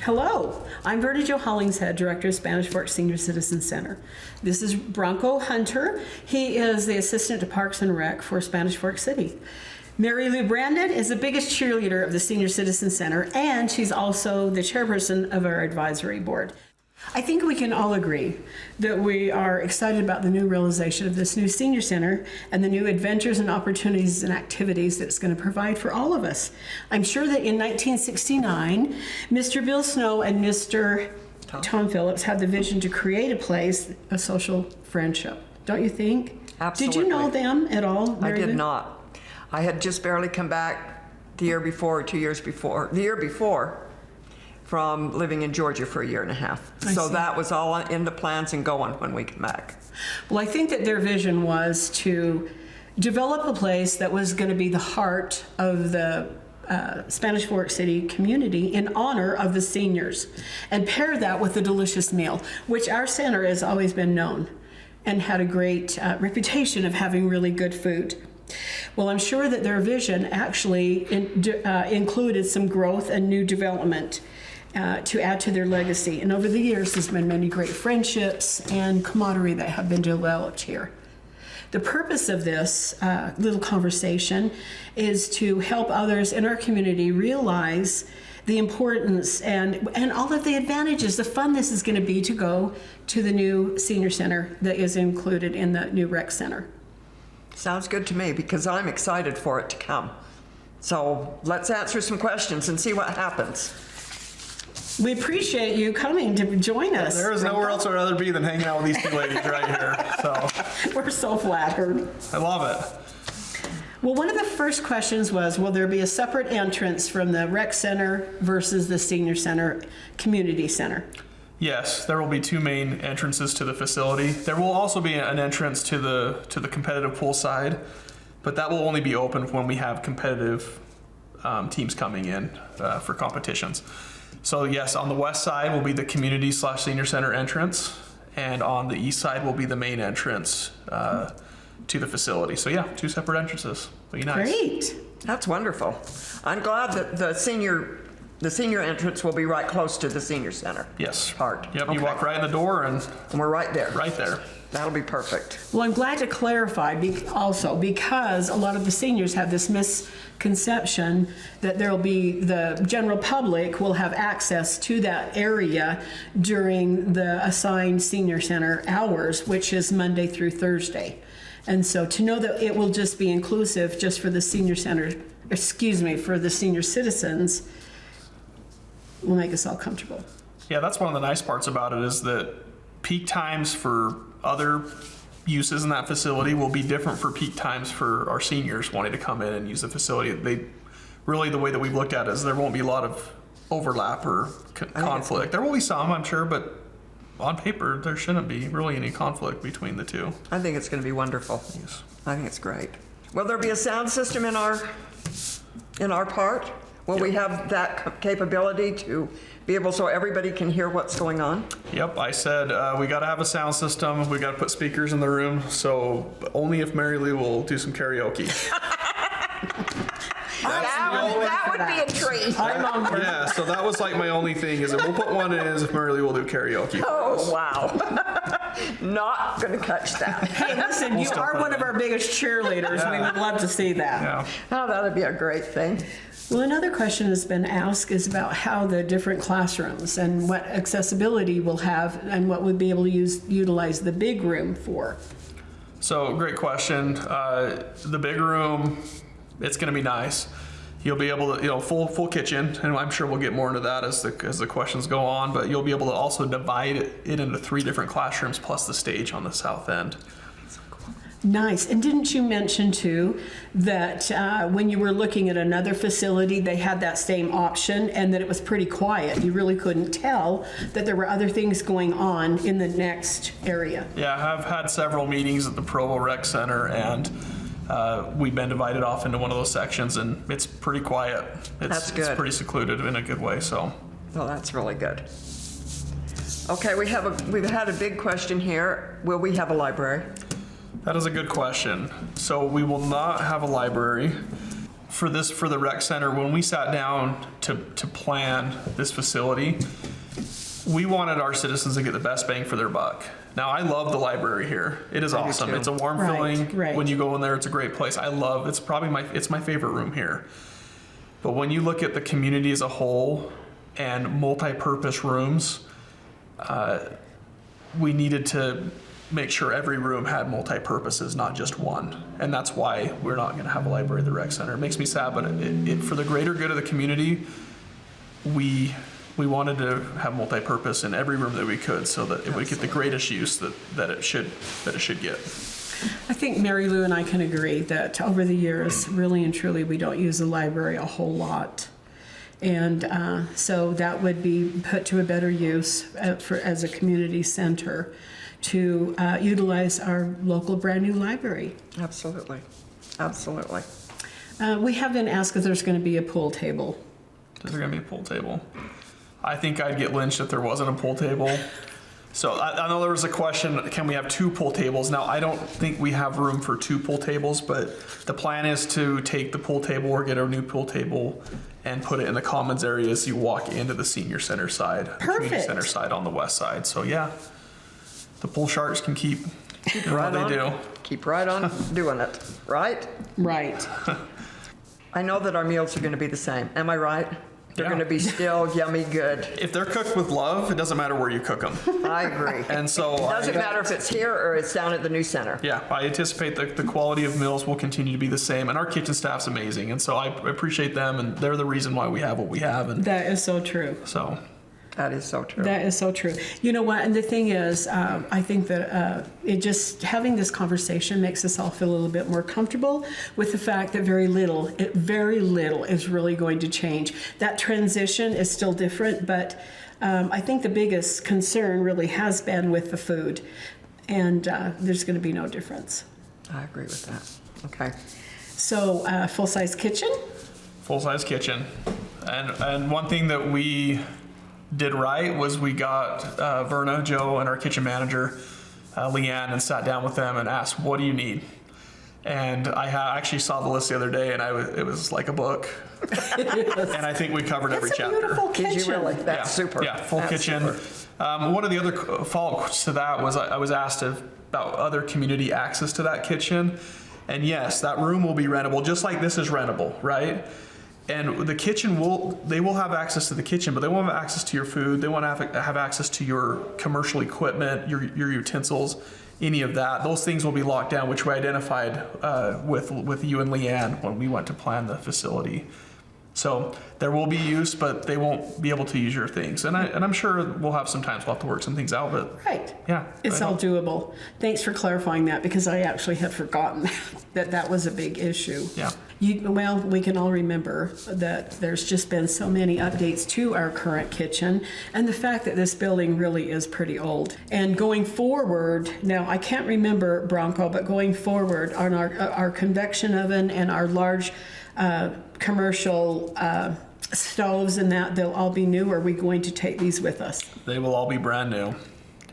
Hello, I'm Verda Jo Hollingshead, Director of Spanish Fork Senior Citizen Center. This is Bronco Hunter. He is the Assistant to Parks and Rec for Spanish Fork City. Mary Lou Brandon is the biggest cheerleader of the Senior Citizen Center, and she's also the chairperson of our advisory board. I think we can all agree that we are excited about the new realization of this new senior center and the new adventures and opportunities and activities that it's going to provide for all of us. I'm sure that in 1969, Mr. Bill Snow and Mr. Tom Phillips had the vision to create a place, a social friendship. Don't you think? Absolutely. Did you know them at all, I Mary did Lou? not. I had just barely come back the year before, 2 years before, the year before, from living in Georgia for a year and a half. So that was all in the plans and going when we came back. Well, I think that their vision was to develop a place that was going to be the heart of the Spanish Fork City community in honor of the seniors, and pair that with a delicious meal, which our center has always been known and had a great reputation of having really good food. Well, I'm sure that their vision actually included some growth and new development to add to their legacy. And over the years, there's been many great friendships and camaraderie that have been developed here. The purpose of this little conversation is to help others in our community realize the importance and all of the advantages, the fun this is going to be to go to the new senior center that is included in the new rec center. Sounds good to me because I'm excited for it to come. So let's answer some questions and see what happens. We appreciate you coming to join us. There is nowhere else I'd rather be than hanging out with these two ladies right here. So We're so flattered. I love it. Well, one of the first questions was, will there be a separate entrance from the rec center versus the senior center, community center? Yes, there will be two main entrances to the facility. There will also be an entrance to the competitive pool side, but that will only be open when we have competitive teams coming in for competitions. So yes, on the west side will be the community/senior center entrance, and on the east side will be the main entrance to the facility. So yeah, two separate entrances. Be nice. Great. That's wonderful. I'm glad that the senior entrance will be right close to the senior center. Yes. Part. Yep. Okay. You walk right in the door and we're right there. right there. That'll be perfect. Well, I'm glad to clarify also because a lot of the seniors have this misconception that there will be the general public will have access to that area during the assigned senior center hours, which is Monday through Thursday. And so to know that it will just be inclusive just for the senior center, for the senior citizens will make us all comfortable. Yeah, that's one of the nice parts about it is that peak times for other uses in that facility will be different for peak times for our seniors wanting to come in and use the facility. Really, the way that we've looked at it is there won't be a lot of overlap or conflict. There will be some, I'm sure, but on paper, there shouldn't be really any conflict between the two. I think it's going to be wonderful. Yes. I think it's great. Will there be a sound system in our part? Will we have that capability to be able so everybody can hear what's going on? Yep, I said we got to have a sound system. We got to put speakers in the room. So only if Mary Lou will do some karaoke. That would be a treat. I'm on board. Yeah, so that was like my only thing is that we'll put one in is if Mary Lou will do karaoke. Oh, wow. Not going to catch that. Hey, listen, you still are put one it of our biggest cheerleaders. Yeah. We would love to see that. Yeah. Oh, that would be a great thing. Well, another question has been asked is about how the different classrooms and what accessibility we'll have and what we'd be able to utilize the big room for. So great question. The big room, it's going to be nice. You'll be able to, full kitchen, and I'm sure we'll get more into that as the questions go on. But you'll be able to also divide it into 3 different classrooms plus the stage on the south end. Nice. And didn't you mention too that when you were looking at another facility, they had that same option and that it was pretty quiet? You really couldn't tell that there were other things going on in the next area. Yeah, I've had several meetings at the Provo Rec Center, and we've been divided off into one of those sections, and it's pretty quiet. That's good. It's pretty secluded in a good way. So. Well, that's really good. Okay, we've had a big question here. Will we have a library? That is a good question. So we will not have a library. for the rec center, when we sat down to plan this facility, we wanted our citizens to get the best bang for their buck. Now, I love the library here. It is awesome. too. It's a warm Right, feeling right. when you go in there. It's a great place. It's probably it's my favorite room here. But when you look at the community as a whole and multi-purpose rooms, we needed to make sure every room had multi-purposes, not just one. And that's why we're not going to have a library at the rec center. It makes me sad, but for the greater good of the community, we wanted to have multi-purpose in every room that we could, so that it would get the greatest use that it should get. I think Mary Lou and I can agree that over the years, really and truly, we don't use the library a whole lot. And so that would be put to a better use as a community center to utilize our local brand new library. Absolutely. We have been asked if there's going to be a pool table. Is there going to be a pool table? I think I'd get lynched if there wasn't a pool table. So I know there was a question, can we have 2 pool tables? Now, I don't think we have room for 2 pool tables, but the plan is to take the pool table or get a new pool table and put it in the commons area as you walk into the senior center side, the community Perfect. center side on the west side. So yeah, the pool sharks can keep doing Right what they on. do. Keep right on doing it, right? Right. I know that our meals are going to be the same. Am I right? They're Yeah. going to be still yummy good. If they're cooked with love, it doesn't matter where you cook them. I agree. And so Doesn't matter if it's here or it's down at the new center. Yeah, I anticipate that the quality of meals will continue to be the same, and our kitchen staff's amazing, and so I appreciate them, and they're the reason why we have what we have, and That is so true. so That is so true. That is so true. You know what? And the thing is, I think that it just having this conversation makes us all feel a little bit more comfortable with the fact that very little is really going to change. That transition is still different, but I think the biggest concern really has been with the food, and there's going to be no difference. I agree with that. Okay. So, full-size kitchen. full-size kitchen. And one thing that we did right was we got Verna, Joe, and our kitchen manager, Leanne, and sat down with them and asked, what do you need? And I actually saw the list the other day, and it was like a book. And I think we covered every It's a chapter. beautiful Did kitchen. you really? That's Yeah, super. Yeah, full That's kitchen. super. One of the other follow-ups to that was I was asked about other community access to that kitchen. And yes, that room will be rentable, just like this is rentable, right? And the kitchen they will have access to the kitchen, but they won't have access to your food. They won't have access to your commercial equipment, your utensils, any of that. Those things will be locked down, which we identified with you and Leanne when we went to plan the facility. So there will be use, but they won't be able to use your things. And I'm sure we'll have some times we'll have to work some things out, but Right. yeah. It's all doable. Thanks for clarifying that, because I actually had forgotten that was a big issue. Yeah. Well, we can all remember that there's just been so many updates to our current kitchen, and the fact that this building really is pretty old. And going forward, now I can't remember, Bronco, but going forward on our convection oven and our large commercial stoves and that, they'll all be new. Or are we going to take these with us? They will all be brand new.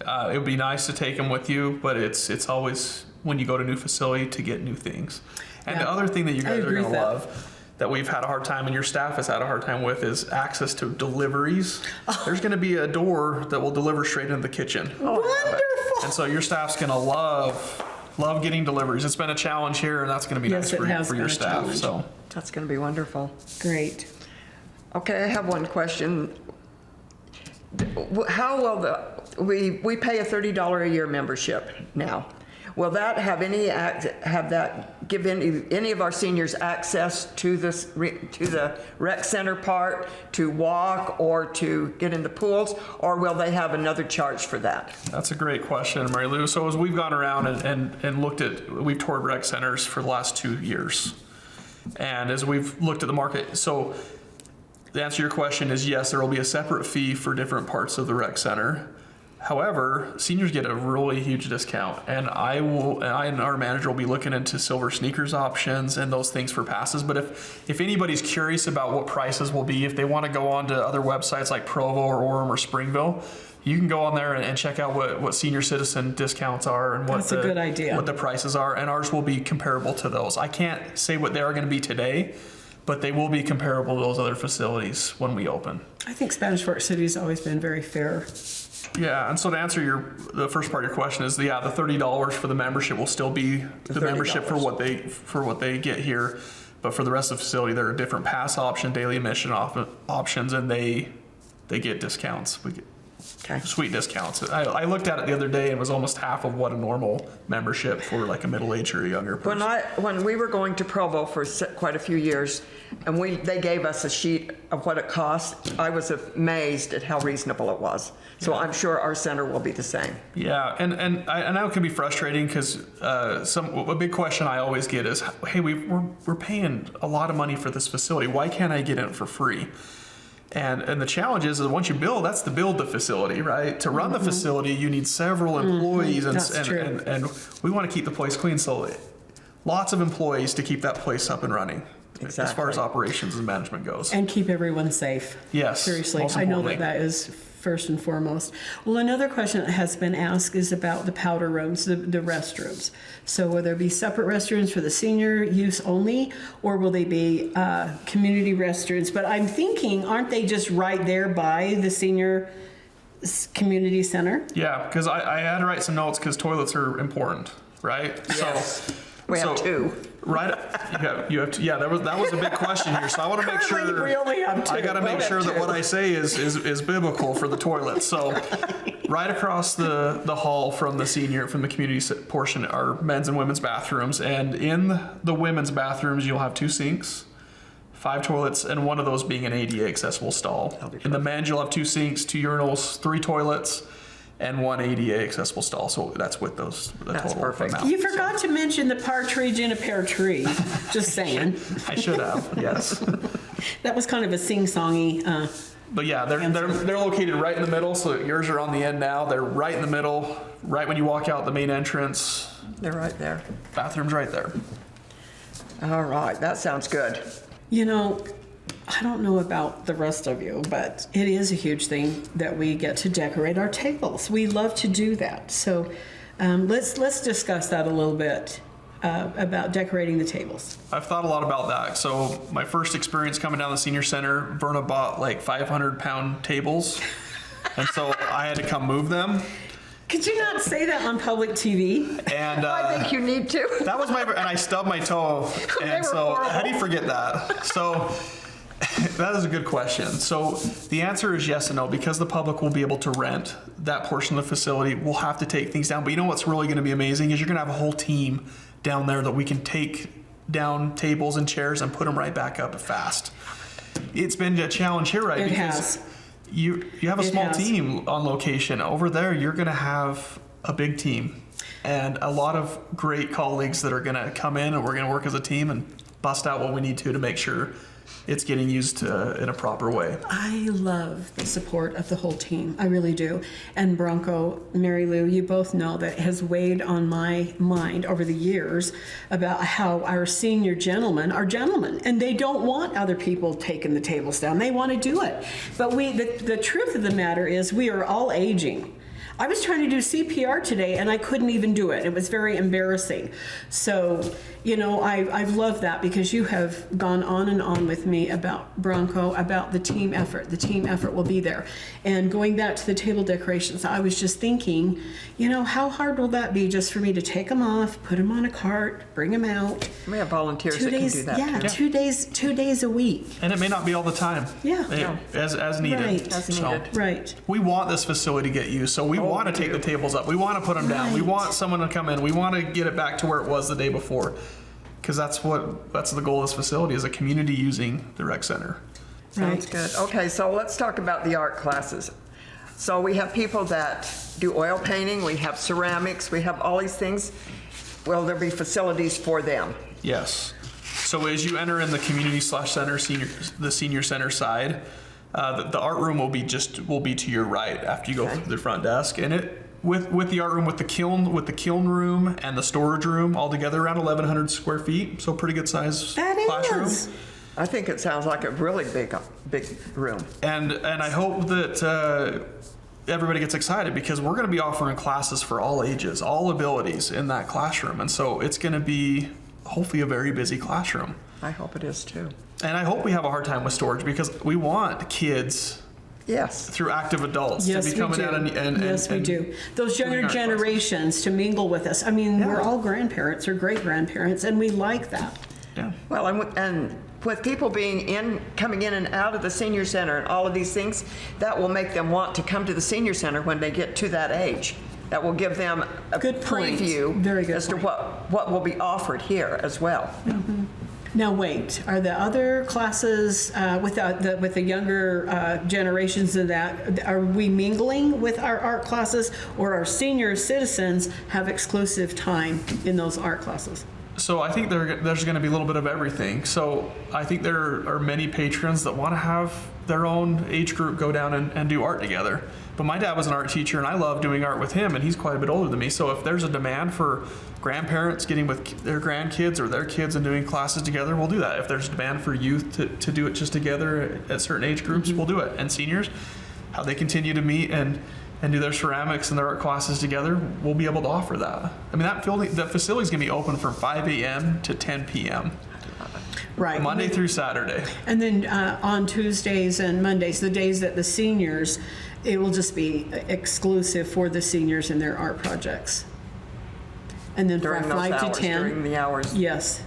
It would be nice to take them with you, but it's always when you go to a new facility to get new things. And Yeah. the other thing that you I guys are agree going to with that. love that we've had a hard time and your staff has had a hard time with is access to deliveries. There's going to be a door that will deliver straight into the kitchen. Wonderful. And so your staff's going to love getting deliveries. It's been a challenge here, and that's going to be Yes, nice it has for been your a staff. challenge. So That's going to be wonderful. Great. Okay, I have one question. How will we pay a $30 a year membership now? Will that give any of our seniors access to the rec center part to walk or to get in the pools, or will they have another charge for that? that's a great question, Mary Lou. So as we've gone around and looked at, we've toured rec centers for the last 2 years. And as we've looked at the market, so the answer to your question is yes, there will be a separate fee for different parts of the rec center. However, seniors get a really huge discount, and I and our manager will be looking into silver sneakers options and those things for passes. But if anybody's curious about what prices will be, if they want to go on to other websites like Provo or Orem or Springville, you can go on there and check out what senior citizen discounts are and That's a good idea. what the prices are, and ours will be comparable to those. I can't say what they are going to be today, but they will be comparable to those other facilities when we open. I think Spanish Fork City's always been very fair. Yeah, and so to answer the first part of your question is, the $30 for the membership will still be the membership for what they get here, but for the rest of the facility, there are different pass option, daily admission options, and they get discounts. We get sweet discounts. I looked at it the other day and it was almost half of what a normal membership for like a middle-aged or a younger person. When we were going to Provo for quite a few years, and they gave us a sheet of what it cost, I was amazed at how reasonable it was. So I'm sure our center will be the same. Yeah, and I know it can be frustrating because a big question I always get is, hey, we're paying a lot of money for this facility. Why can't I get it for free? And the challenge is that once you build, that's to build the facility, right? To run the facility, you need several employees, and we want to keep the place clean. So lots of employees to keep that place up and running. Exactly. As far as operations and management goes. And keep everyone safe. Yes. Seriously, I know that is first and foremost. Well, another question that has been asked is about the powder rooms, the restrooms. So will there be separate restrooms for the senior use only, or will they be community restrooms? But I'm thinking, aren't they just right there by the senior community center? Yeah, because I had to write some notes because toilets are important, right? Yes. We have two. Right, you have to. Yeah, that was a big question here. So I want to make sure. We only have two. I got to make sure that what I say is biblical for the toilet. So, right across the hall from the community portion are men's and women's bathrooms, and in the women's bathrooms you'll have 2 sinks, 5 toilets, and one of those being an ADA accessible stall. In the men's you'll have 2 sinks, 2 urinals, 3 toilets, and 1 ADA accessible stall. So that's with those. That's total perfect. amount. You forgot to mention the partridge in a pear tree. Just saying. I should have. Yes. That was kind of a sing-songy. But yeah, they're located right in the middle. So yours are on the end now. They're right in the middle, right when you walk out the main entrance. They're right there. Bathroom's right there. All right, that sounds good. You know, I don't know about the rest of you, but it is a huge thing that we get to decorate our tables. We love to do that. So let's discuss that a little bit about decorating the tables. I've thought a lot about that. So my first experience coming down the senior center, Verna bought like 500-pound tables, and so I had to come move them. Could you not say that on public TV? And I think you need to. That was and I stubbed my toe, and so how do you forget that? So. That is a good question. So the answer is yes and no. Because the public will be able to rent that portion of the facility, we'll have to take things down. But you know what's really going to be amazing is you're going to have a whole team down there that we can take down tables and chairs and put them right back up fast. It's been a challenge here, right? Because you have a small team on location. Over there, you're going to have a big team and a lot of great colleagues that are going to come in, and we're going to work as a team and bust out what we need to make sure it's getting used in a proper way. I love the support of the whole team. I really do. And Bronco, Mary Lou, you both know that has weighed on my mind over the years about how our senior gentlemen are gentlemen, and they don't want other people taking the tables down. They want to do it. But the truth of the matter is we are all aging. I was trying to do CPR today and I couldn't even do it. It was very embarrassing. So, you know, I've loved that because you have gone on and on with me about Bronco, about the team effort. The team effort will be there. And going back to the table decorations, I was just thinking, you know, how hard will that be just for me to take them off, put them on a cart, bring them out? We have volunteers that can do that. Yeah, too. 2 days a week. And it may not be all the time. Yeah. As needed. Right. As needed. Right. We want this facility to get used, so we want to take the tables up. We want to put them down. We want someone to come in. We want to get it back to where it was the day before, because that's the goal of this facility, is a community using the rec center. Sounds good. Okay, so let's talk about the art classes. So we have people that do oil painting, we have ceramics, we have all these things. Will there be facilities for them? Yes. So as you enter in the community/center, the senior center side, the art room will be to your right after you go through the front desk, and with the art room, with the kiln room and the storage room all together, around 1,100 square feet. So pretty good size classroom. I think it sounds like a really big room. And I hope that everybody gets excited, because we're going to be offering classes for all ages, all abilities in that classroom, and so it's going to be hopefully a very busy classroom. I hope it is too. And I hope we have a hard time with storage because we want kids Yes. through active adults Yes, to be we coming do. out and Yes, we and do. Those younger doing art classes. generations to mingle with us. I mean, Yeah. we're all grandparents or great-grandparents, and we like that. Yeah. Well, and with people coming in and out of the senior center and all of these things, that will make them want to come to the senior center when they get to that age. That will give them a Good point. preview Very good as point. to what will be offered here as well. Now, wait, are the other classes with the younger generations of that, are we mingling with our art classes, or our senior citizens have exclusive time in those art classes? So I think there's going to be a little bit of everything. So I think there are many patrons that want to have their own age group go down and do art together. But my dad was an art teacher, and I love doing art with him, and he's quite a bit older than me. So if there's a demand for grandparents getting with their grandkids or their kids and doing classes together, we'll do that. If there's demand for youth to do it just together at certain age groups, we'll do it. And seniors, how they continue to meet and do their ceramics and their art classes together, we'll be able to offer that. I mean, that facility's going to be open from 5 a.m. to 10 p.m. Right. Monday through Saturday. And then on Tuesdays and Mondays, the days that the seniors, it will just be exclusive for the seniors and their art projects. And then During from those 5 hours, to 10. during the hours. Yes.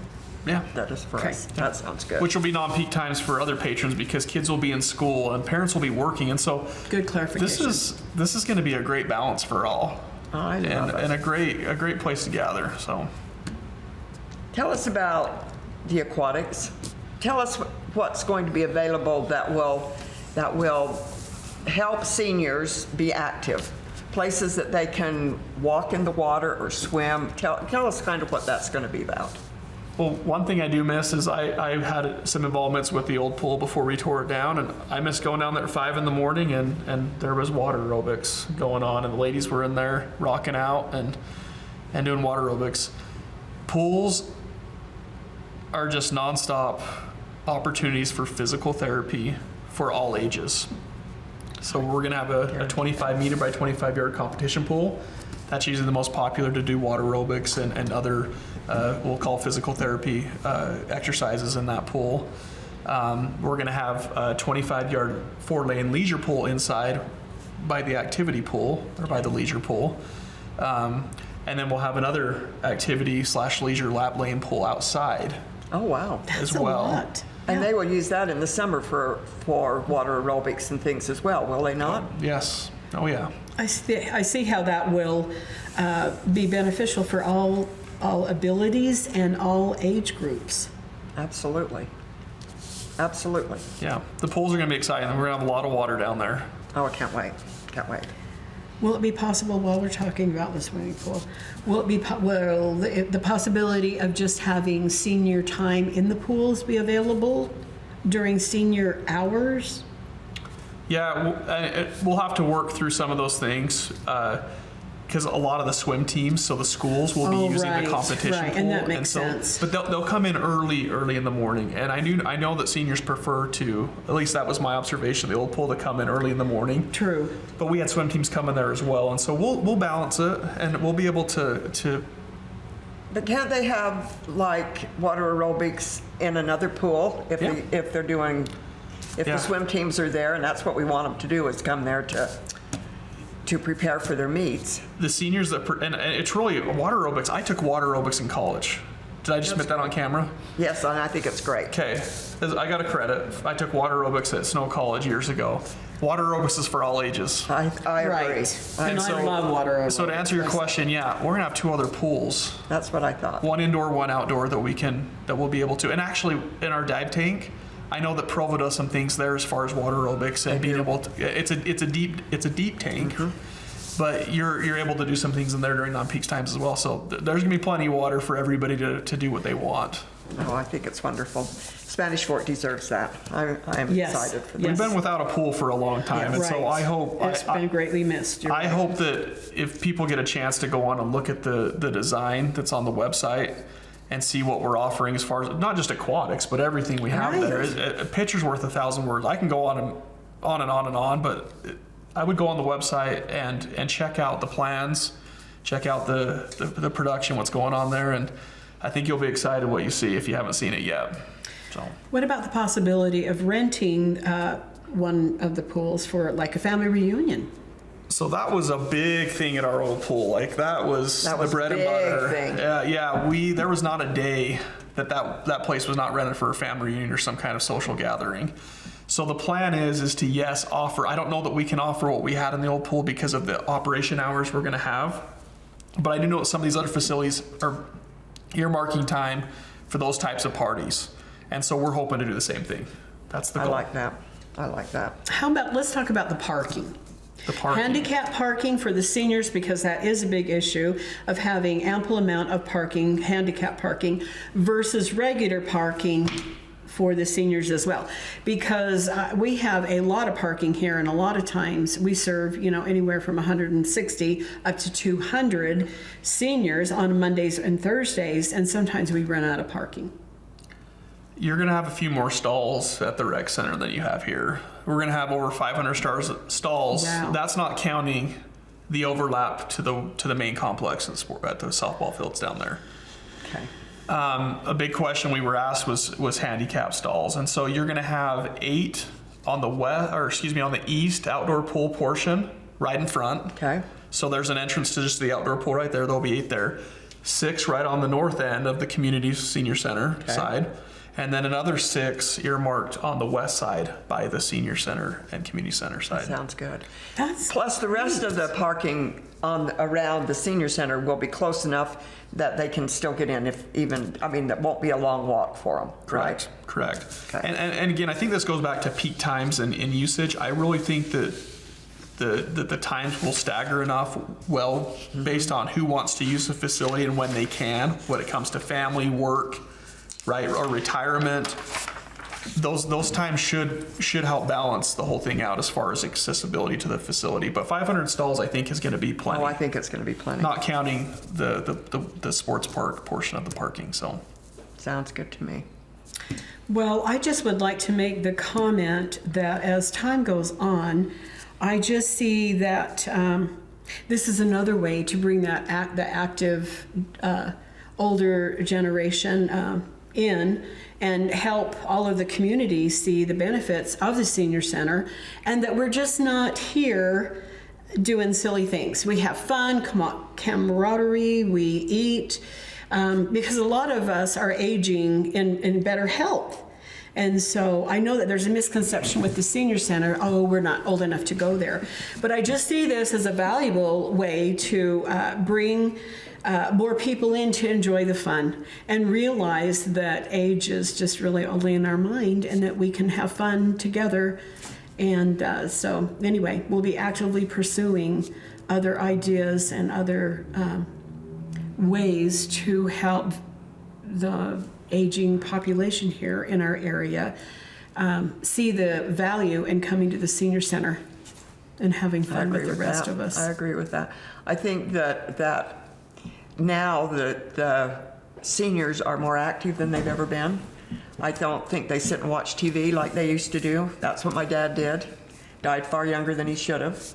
Yeah. That is for Okay. us. That sounds good. Which will be non-peak times for other patrons because kids will be in school and parents will be working, and so Good clarification. this is going to be a great balance for all, I love and it. a great place to gather. So Tell us about the aquatics. Tell us what's going to be available that will help seniors be active. Places that they can walk in the water or swim. Tell us kind of what that's going to be about. well, one thing I do miss is I had some involvements with the old pool before we tore it down, and I missed going down there at 5 in the morning, and there was water aerobics going on, and the ladies were in there rocking out and doing water aerobics. Pools are just nonstop opportunities for physical therapy for all ages. So we're gonna have a 25 meter by 25 yard competition pool. That's usually the most popular to do water aerobics and other, we'll call physical therapy exercises in that pool. We're gonna have a 25 yard 4-lane leisure pool inside by the activity pool or by the leisure pool. And then we'll have another activity / leisure lap lane pool outside Oh, wow. as That's a well. lot. And Yeah. they will use that in the summer for water aerobics and things as well, will they not? Yes. Oh yeah. I see how that will be beneficial for all abilities and all age groups. Absolutely. Absolutely. Yeah. The pools are gonna be exciting. We're gonna have a lot of water down there. Oh, I can't wait. Can't wait. Will it be possible, while we're talking about the swimming pool, will the possibility of just having senior time in the pools be available during senior hours? Yeah, we'll have to work through some of those things because a lot of the swim teams, so the schools will be Oh, using right, the competition right, pool, and that makes so, sense. But they'll come in early in the morning, and I know that seniors prefer to. At least that was my observation. The old pool to come in early in the morning. True. But we had swim teams come in there as well, and so we'll balance it, and we'll be able to. But can't they have like water aerobics in another pool if Yeah. they're doing, if Yeah. the swim teams are there, and that's what we want them to do, is come there to prepare for their meets. The seniors and it's really water aerobics. I took water aerobics in college. Did I just admit that on camera? Yes, and I think it's great. Okay, I got a credit. I took water aerobics at Snow College years ago. Water aerobics is for all ages. I agree. Right. And so- I love water. So to answer your question, yeah, we're gonna have 2 other pools, That's what I thought. one indoor, one outdoor that we'll be able to. And actually, in our dive tank, I know that Provo does some things there as far as water aerobics and being able to. It's a deep tank, but you're able to do some things in there during non-peak times as well. So there's gonna be plenty of water for everybody to do what they want. Oh, I think it's wonderful. Spanish Fort deserves that. I'm Yes, excited for yes. We've been without a pool for a long time, and so Right. I hope It's been greatly missed. You're I right. hope that if people get a chance to go on and look at the design that's on the website and see what we're offering as far as not just aquatics, but everything we have Right. there. A picture's worth 1,000 words. I can go on and on, but I would go on the website and check out the plans, check out the production, what's going on there, and I think you'll be excited what you see if you haven't seen it yet. So What about the possibility of renting one of the pools for like a family reunion? So that was a big thing at our old pool. Like that was the bread and big butter. thing. There was not a day that place was not rented for a family reunion or some kind of social gathering. So the plan is to yes offer. I don't know that we can offer what we had in the old pool because of the operation hours we're going to have, but I do know that some of these other facilities are earmarking time for those types of parties, and so we're hoping to do the same thing. That's the goal. I like that. How about, let's talk about the parking. The parking. Handicap parking for the seniors, because that is a big issue of having ample amount of parking, handicap parking, versus regular parking for the seniors as well. Because we have a lot of parking here, and a lot of times we serve, anywhere from 160 up to 200 seniors on Mondays and Thursdays, and sometimes we run out of parking. You're going to have a few more stalls at the rec center than you have here. We're going to have over 500 stalls. Wow. That's not counting the overlap to the main complex at the softball fields down there. Okay. A big question we were asked was handicap stalls, and so you're going to have 8 on the east outdoor pool portion right in front. Okay. So there's an entrance to just the outdoor pool right there. There'll be 8 there. 6 right on the north end of the community senior center side. And then another 6 earmarked on the west side by the senior center and community center side. Sounds good. That's Plus, the rest of the parking around the senior center will be close enough that they can still get in that won't be a long walk for them, right? Correct. Okay. And again, I think this goes back to peak times and usage. I really think that the times will stagger enough based on who wants to use the facility and when they can, when it comes to family, work, right, or retirement. Those times should help balance the whole thing out as far as accessibility to the facility. But 500 stalls, I think, is going to be plenty. Oh, I think it's going to be plenty. Not counting the sports park portion of the parking. So Sounds good to me. Well, I just would like to make the comment that as time goes on, I just see that this is another way to bring the active older generation in and help all of the community see the benefits of the senior center, and that we're just not here doing silly things. We have fun, camaraderie, we eat, because a lot of us are aging in better health. And so I know that there's a misconception with the senior center, we're not old enough to go there. But I just see this as a valuable way to bring more people in to enjoy the fun and realize that age is just really only in our mind, and that we can have fun together. And so anyway, we'll be actively pursuing other ideas and other ways to help the aging population here in our area see the value in coming to the senior center and having fun with the rest of us. I agree with that. I think that now the seniors are more active than they've ever been. I don't think they sit and watch TV like they used to do. That's what my dad did. Died far younger than he should have.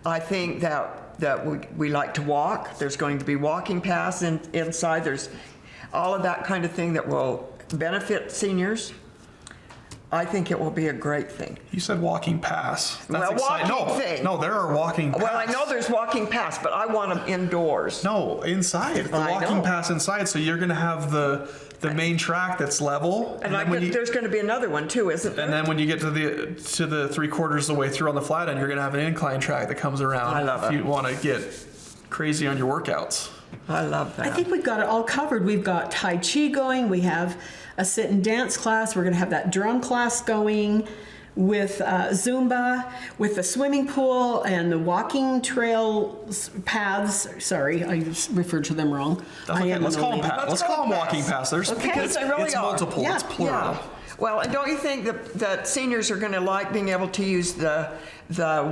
I think that we like to walk. There's going to be walking paths inside. There's all of that kind of thing that will benefit seniors. I think it will be a great thing. you said walking paths. That's walking exciting. thing. No, there are walking paths. Well, I know there's walking paths, but I want them indoors. No, inside. The I walking know. paths inside. So you're going to have the main track that's level, And then when there's going to be another one too, isn't there? and then when you get to the 3/4 of the way through on the flat end, you're going to have an incline track that comes around. I love if it. you want to get crazy on your workouts. I love that. I think we've got it all covered. We've got Tai Chi going. We have a sit and dance class. We're going to have that drum class going with Zumba, with the swimming pool and the walking trail paths. Sorry, I just referred to them wrong. That's okay. Let's call them paths. Let's call them walking paths. paths. There's Okay, it's, they really it's are. multiple. Yeah, It's plural. Yeah. Well, and don't you think that seniors are going to like being able to use the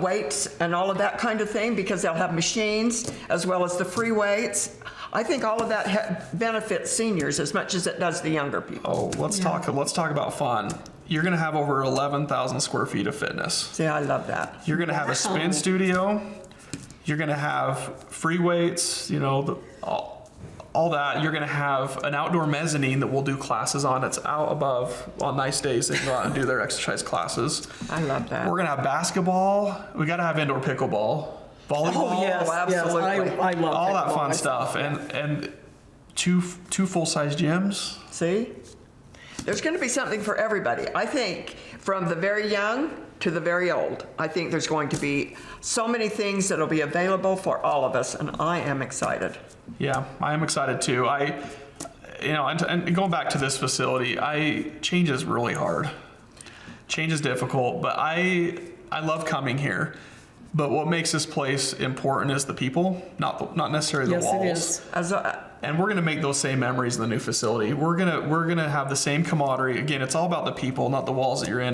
weights and all of that kind of thing, because they'll have machines as well as the free weights? I think all of that benefits seniors as much as it does the younger people. Oh, let's talk about fun. You're going to have over 11,000 square feet of fitness. See, I love that. You're going to have a spin studio. You're going to have free weights. all that. You're going to have an outdoor mezzanine that we'll do classes on. It's out above on nice days. They can go out and do their exercise classes. I love that. We're going to have basketball. We got to have indoor pickleball, volleyball. Oh, yes, absolutely. Yes, I love All that pickleball fun myself. stuff. And two full-size gyms. See? There's going to be something for everybody. I think from the very young to the very old, I think there's going to be so many things that'll be available for all of us, and I am excited. Yeah, I am excited too. And going back to this facility, change is really hard. Change is difficult, but I love coming here. But what makes this place important is the people, not necessarily the Yes, walls. it is. And we're going to make those same memories in the new facility. We're gonna have the same camaraderie. Again, it's all about the people, not the walls that you're in.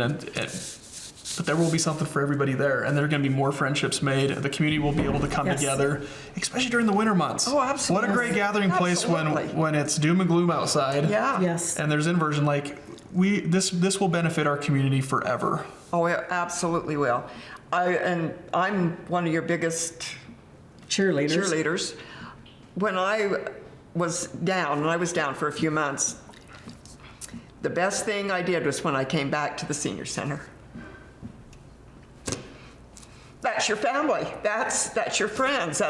But there will be something for everybody there, and there are going to be more friendships made. The community will be able to come Yes. together, especially during the winter months. Oh, absolutely. What a great gathering place Absolutely. when it's doom and gloom outside. Yeah. Yes. And there's inversion. Like this will benefit our community forever. Oh, it absolutely will. I'm one of your biggest cheerleaders. When I was down, and I was down for a few months, the best thing I did was when I came back to the senior center. That's your family. That's your friends.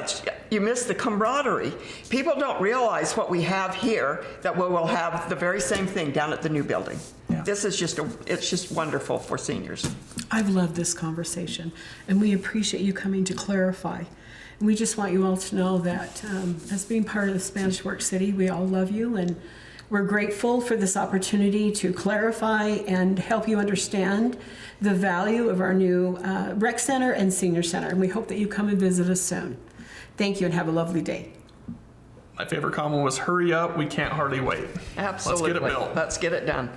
You miss the camaraderie. People don't realize what we have here, that we will have the very same thing down at the new building. Yeah. This is it's just wonderful for seniors. I've loved this conversation, and we appreciate you coming to clarify. And we just want you all to know that as being part of the Spanish Fork City, we all love you, and we're grateful for this opportunity to clarify and help you understand the value of our new rec center and senior center. And we hope that you come and visit us soon. Thank you, and have a lovely day. My favorite comment was, "Hurry up, we can't hardly wait." Absolutely. Let's get it built. Let's get it done.